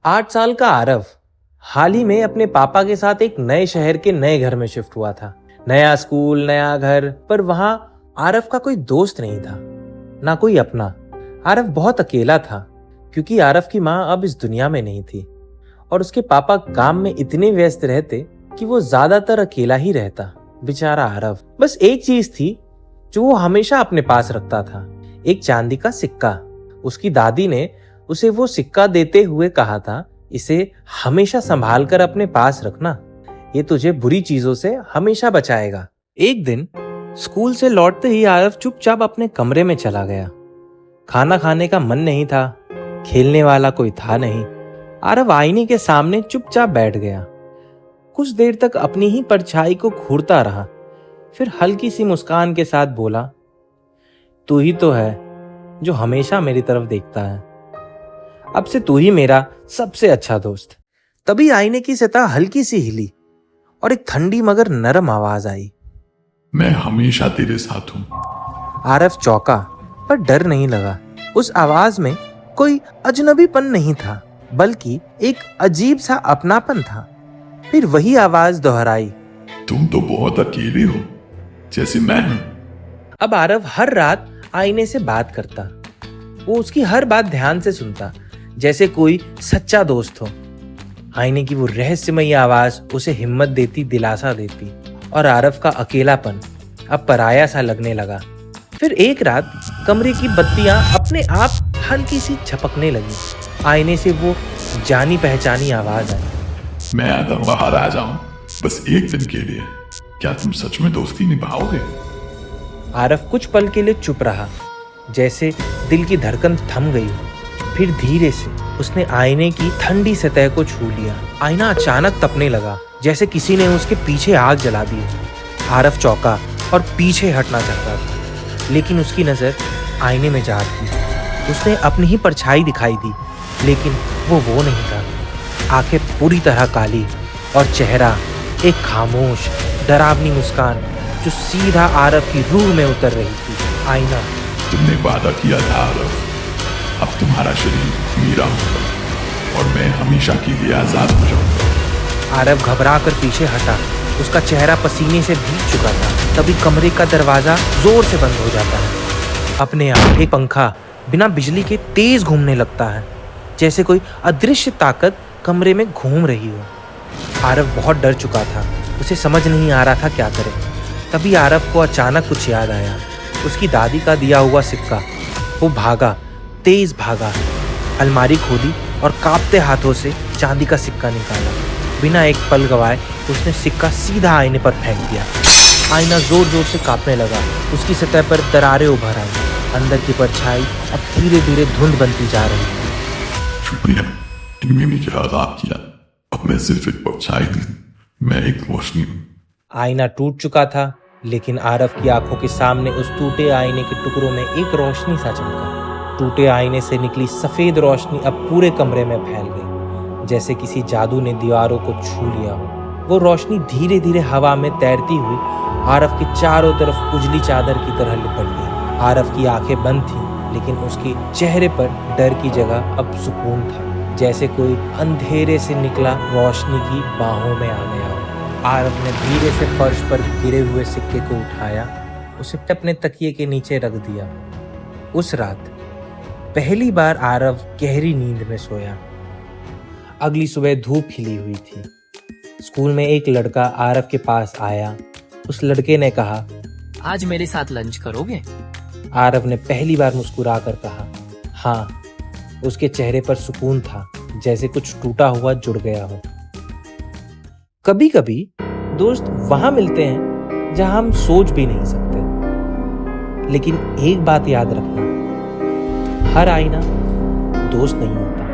8 साल का आरव हाल ही में अपने पापा के साथ एक नए शहर के नए घर में शिफ्ट हुआ था। नया स्कूल, नया घर, पर वहां आरव का कोई दोस्त नहीं था, ना कोई अपना। आरव बहुत अकेला था क्योंकि आरव की माँ अब इस दुनिया में नहीं थी और उसके पापा काम में इतने व्यस्त रहते कि वो ज्यादातर अकेला ही रहता। बेचारा आरव। बस एक चीज थी जो वो हमेशा अपने पास रखता था, एक चांदी का सिक्का। उसकी दादी ने उसे वो सिक्का देते हुए कहा था, इसे हमेशा संभाल कर अपने पास रखना, ये तुझे बुरी चीजों से हमेशा बचाएगा। एक दिन स्कूल से लौटते ही आरव चुपचाप अपने कमरे में चला गया। खाना खाने का मन नहीं था, खेलने वाला कोई था नहीं। आरव आईने के सामने चुपचाप बैठ गया। कुछ देर तक अपनी ही परछाई को घूरता रहा, फिर हल्की सी मुस्कान के साथ बोला, तू ही तो है जो हमेशा मेरी तरफ देखता है, अब से तू ही मेरा सबसे अच्छा दोस्त। तभी आईने की सतह हल्की सी हिली और एक ठंडी मगर नरम आवाज आई, मैं हमेशा तेरे साथ हूं। आरव चौंका पर डर नहीं लगा। उस आवाज में कोई अजनबीपन नहीं था, बल्कि एक अजीब सा अपनापन था। फिर वही आवाज दोहराई, तुम तो बहुत अकेले हो, जैसे मैं हूं। अब आरव हर रात आईने से बात करता। वो उसकी हर बात ध्यान से सुनता, जैसे कोई सच्चा दोस्त हो। आईने की वो रहस्यमयी आवाज उसे हिम्मत देती, दिलासा देती, और आरव का अकेलापन अब पराया सा लगने लगा। फिर एक रात कमरे की बत्तियां अपने आप हल्की सी झपकने लगी। आईने से वो जानी पहचानी आवाज आई, मैं अगर बाहर आ जाऊं बस एक दिन के लिए, क्या तुम सच में दोस्ती निभाओगे? आरव कुछ पल के लिए चुप रहा, जैसे दिल की धड़कन थम गई। फिर धीरे से उसने आईने की ठंडी सतह को छू लिया। आईना अचानक तपने लगा, जैसे किसी ने उसके पीछे आग जला दी। आरव चौंका और पीछे हटना चाहता था, लेकिन उसकी नजर आईने में जा थी। उसने अपनी ही परछाई दिखाई दी, लेकिन वो नहीं था। आंखें पूरी तरह काली और चेहरा एक खामोश, डरावनी मुस्कान जो सीधा आरव की रूह में उतर रही थी। आईना, तुमने वादा किया था आरव, अब तुम्हारा शरीर मेरा होगा और मैं हमेशा के लिए आजाद हो जाऊंगा। आरव घबरा कर पीछे हटा, उसका चेहरा पसीने से भीग चुका था। तभी कमरे का दरवाजा जोर से बंद हो जाता है। अपने आप एक पंखा बिना बिजली के तेज घूमने लगता है, जैसे कोई अदृश्य ताकत कमरे में घूम रही हो। आरव बहुत डर चुका था, उसे समझ नहीं आ रहा था क्या करे। तभी आरव को अचानक कुछ याद आया, उसकी दादी का दिया हुआ सिक्का। वो भागा, तेज भागा, अलमारी खोली और कांपते हाथों से चांदी का सिक्का निकाला। बिना एक पल गवाए उसने सिक्का सीधा आईने पर फेंक दिया। आईना जोर जोर से कांपने लगा, उसकी सतह पर दरारें उभर आई। अंदर की परछाई अब धीरे धीरे धुंध बनती जा रही थी। शुक्रिया, तुमने मुझे आजाद किया। अब मैं सिर्फ एक परछाई नहीं, मैं एक रोशनी हूँ। आईना टूट चुका था, लेकिन आरव की आंखों के सामने उस टूटे आईने के टुकड़ों में एक रोशनी सा चमका। टूटे आईने से निकली सफेद रोशनी अब पूरे कमरे में फैल गई, जैसे किसी जादू ने दीवारों को छू लिया हो। वो रोशनी धीरे धीरे हवा में तैरती हुई आरव के चारों तरफ उजली चादर की तरह लिपट गई। आरव की आंखें बंद थीं, लेकिन उसके चेहरे पर डर की जगह अब सुकून था, जैसे कोई अंधेरे से निकला रोशनी की बाहों में आ गया हो। आरव ने धीरे से फर्श पर गिरे हुए सिक्के को उठाया, उसे अपने तकिए के नीचे रख दिया। उस रात पहली बार आरव गहरी नींद में सोया। अगली सुबह धूप खिली हुई थी। स्कूल में एक लड़का आरव के पास आया। उस लड़के ने कहा, आज मेरे साथ लंच करोगे? आरव ने पहली बार मुस्कुरा कर कहा, हाँ। उसके चेहरे पर सुकून था, जैसे कुछ टूटा हुआ जुड़ गया हो। कभी कभी दोस्त वहां मिलते हैं जहां हम सोच भी नहीं सकते, लेकिन एक बात याद रखना, हर आईना दोस्त नहीं होता।